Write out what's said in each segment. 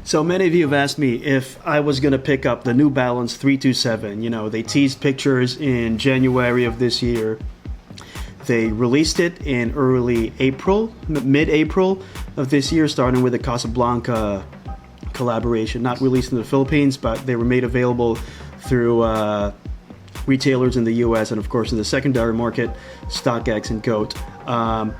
So many of you have asked me if I was going to pick up the New Balance 327. You know, they teased pictures in January of this year. They released it in early April, mid-April of this year, starting with the Casablanca collaboration. Not released in the Philippines, but they were made available through retailers in the US and of course in the secondary market, StockX and GOAT.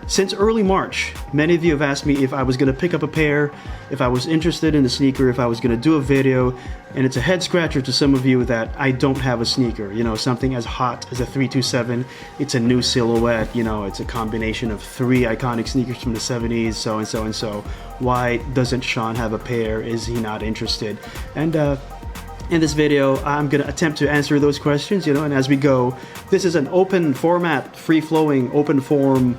Since early March, many of you have asked me if I was going to pick up a pair, if I was interested in the sneaker, if I was going to do a video, and it's a head scratcher to some of you that I don't have a sneaker, you know, something as hot as a 327. It's a new silhouette, you know, it's a combination of three iconic sneakers from the 70s, so and so and so. Why doesn't Sean have a pair? Is he not interested? And in this video, I'm going to attempt to answer those questions, you know, and as we go, this is an open format, free-flowing, open form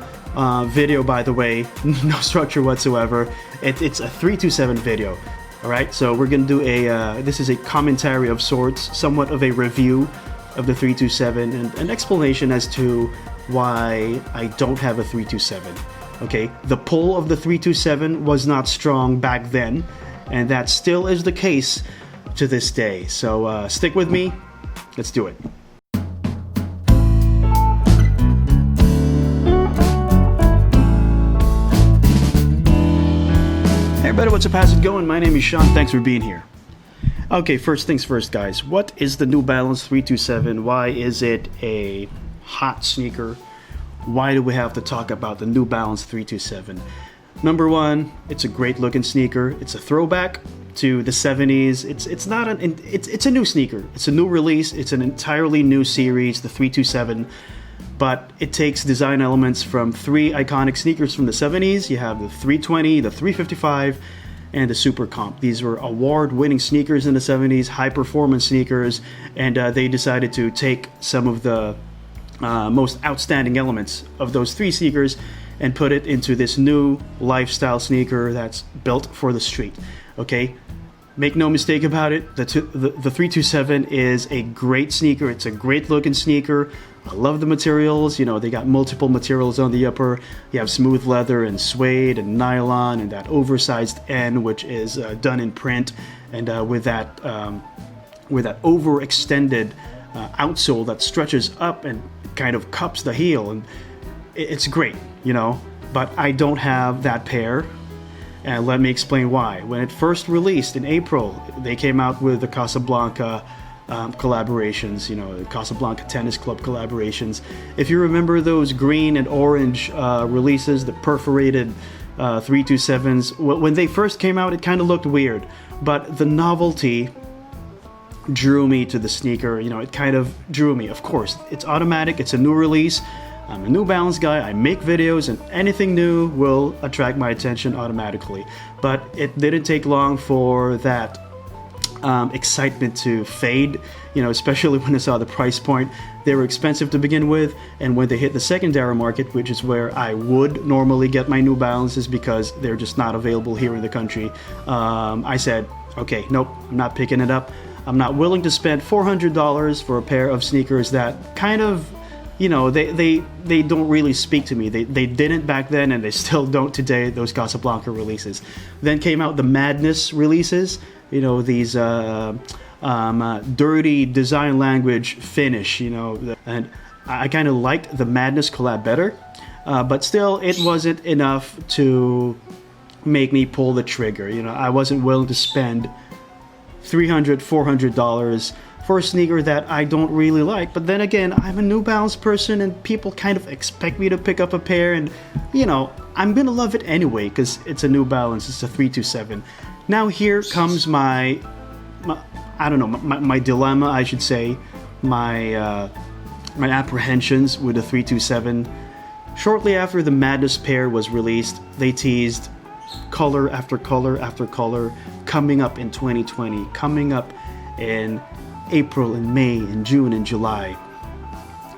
video, by the way, no structure whatsoever. It's a 327 video, all right? So we're going to do this is a commentary of sorts, somewhat of a review of the 327 and an explanation as to why I don't have a 327, okay? The pull of the 327 was not strong back then, and that still is the case to this day. So stick with me. Let's do it. Hey everybody, what's up? How's it going? My name is Sean. Thanks for being here. Okay, first things first, guys. What is the New Balance 327? Why is it a hot sneaker? Why do we have to talk about the New Balance 327? Number one, it's a great looking sneaker. It's a throwback to the 70s. It's a new sneaker. It's a new release. It's an entirely new series, the 327, but it takes design elements from three iconic sneakers from the 70s. You have the 320, the 355, and the Super Comp. These were award-winning sneakers in the 70s, high-performance sneakers, and they decided to take some of the most outstanding elements of those three sneakers and put it into this new lifestyle sneaker that's built for the street. Okay, make no mistake about it, the 327 is a great sneaker. It's a great looking sneaker. I love the materials. You know, they got multiple materials on the upper. You have smooth leather and suede and nylon and that oversized end, which is done in print, and with that overextended outsole that stretches up and kind of cups the heel, and it's great, you know. But I don't have that pair. And let me explain why. When it first released in April, they came out with the Casablanca collaborations, you know, the Casablanca Tennis Club collaborations. If you remember those green and orange releases, the perforated 327s, when they first came out, it kind of looked weird. But the novelty drew me to the sneaker. You know, it kind of drew me. Of course, it's automatic. It's a new release. I'm a New Balance guy. I make videos, and anything new will attract my attention automatically. But it didn't take long for that excitement to fade, you know, especially when I saw the price point. They were expensive to begin with, and when they hit the secondary market, which is where I would normally get my New Balances because they're just not available here in the country, I said, okay, nope, I'm not picking it up. I'm not willing to spend $400 for a pair of sneakers that kind of, you know, they don't really speak to me. They didn't back then, and they still don't today, those Casablanca releases. Then came out the Madness releases, you know, these dirty design language finish, you know, and I kind of liked the Madness collab better, but still it wasn't enough to make me pull the trigger. You know, I wasn't willing to spend $300, $400 for a sneaker that I don't really like. But then again, I'm a New Balance person, and people kind of expect me to pick up a pair, and you know, I'm gonna love it anyway because it's a New Balance. It's a 327. Now here comes my I don't know, my dilemma, I should say, my apprehensions with the 327. Shortly after the Madness pair was released, they teased color after color after color coming up in 2020, coming up in April and May and June and July.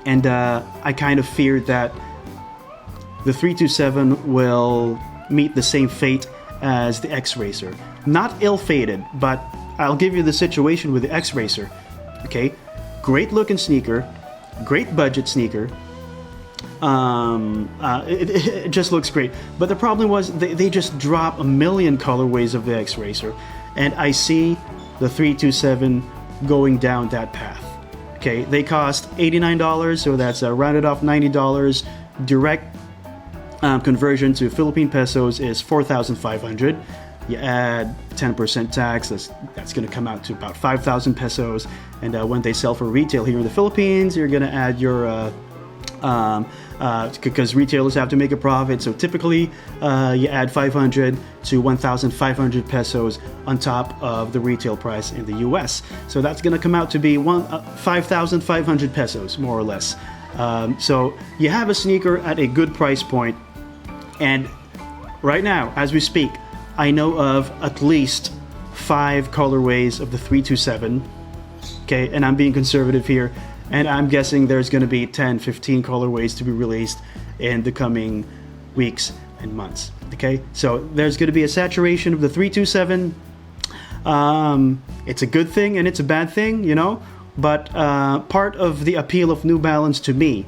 And I kind of feared that the 327 will meet the same fate as the X-Racer. Not ill-fated, but I'll give you the situation with the X-Racer. Okay, great looking sneaker, great budget sneaker. It just looks great. But the problem was they just drop a million colorways of the X-Racer. and I see the 327 going down that path. Okay, they cost $89, so that's rounded off $90. Direct conversion to Philippine pesos is 4,500. You add 10% tax, that's going to come out to about 5,000 pesos. And when they sell for retail here in the Philippines, you're going to add your because retailers have to make a profit, so typically you add 500 to 1,500 pesos on top of the retail price in the US. So that's going to come out to be 5,500 pesos, more or less. So you have a sneaker at a good price point, and right now, as we speak, I know of at least 5 colorways of the 327. Okay, and I'm being conservative here. And I'm guessing there's going to be 10, 15 colorways to be released in the coming weeks and months. Okay, so there's going to be a saturation of the 327. It's a good thing and it's a bad thing, you know. But part of the appeal of New Balance to me,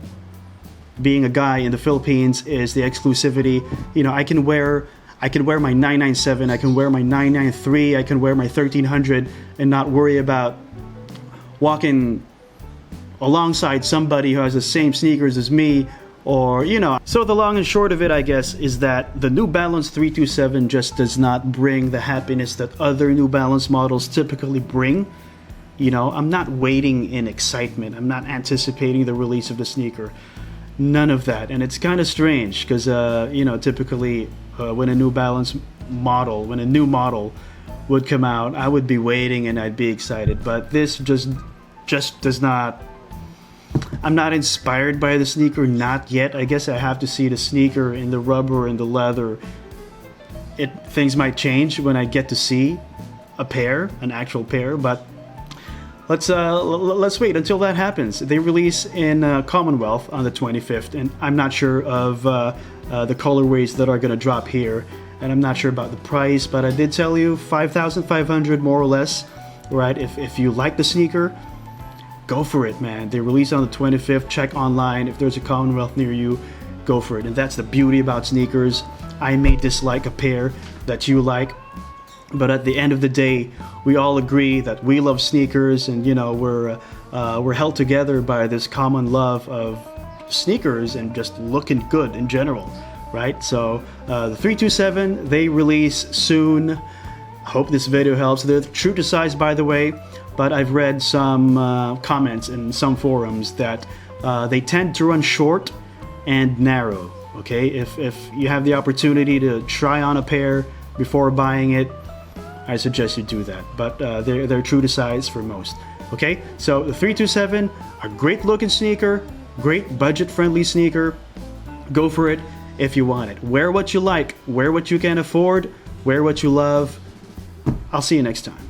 being a guy in the Philippines, is the exclusivity. You know, I can wear my 997, I can wear my 993, I can wear my 1300 and not worry about walking alongside somebody who has the same sneakers as me, or, you know. So the long and short of it, I guess, is that the New Balance 327 just does not bring the happiness that other New Balance models typically bring. You know, I'm not waiting in excitement. I'm not anticipating the release of the sneaker. None of that. And it's kind of strange because, you know, typically when a New Balance model, when a new model would come out, I would be waiting and I'd be excited. But this just does not. I'm not inspired by the sneaker, not yet. I guess I have to see the sneaker in the rubber and the leather. Things might change when I get to see a pair, an actual pair, but let's wait until that happens. They release in Commonwealth on the 25th, and I'm not sure of the colorways that are going to drop here, and I'm not sure about the price, but I did tell you 5,500 more or less, right? If you like the sneaker, go for it, man. They release on the 25th. Check online. If there's a Commonwealth near you, go for it. And that's the beauty about sneakers. I may dislike a pair that you like, but at the end of the day, we all agree that we love sneakers, and you know, we're held together by this common love of sneakers and just looking good in general, right? So the 327, they release soon. Hope this video helps. They're true to size, by the way. But I've read some comments in some forums that they tend to run short and narrow. Okay, if you have the opportunity to try on a pair before buying it, I suggest you do that. But they're true to size for most. Okay, so the 327, a great looking sneaker, great budget friendly sneaker. Go for it if you want it. Wear what you like, wear what you can afford, wear what you love. I'll see you next time.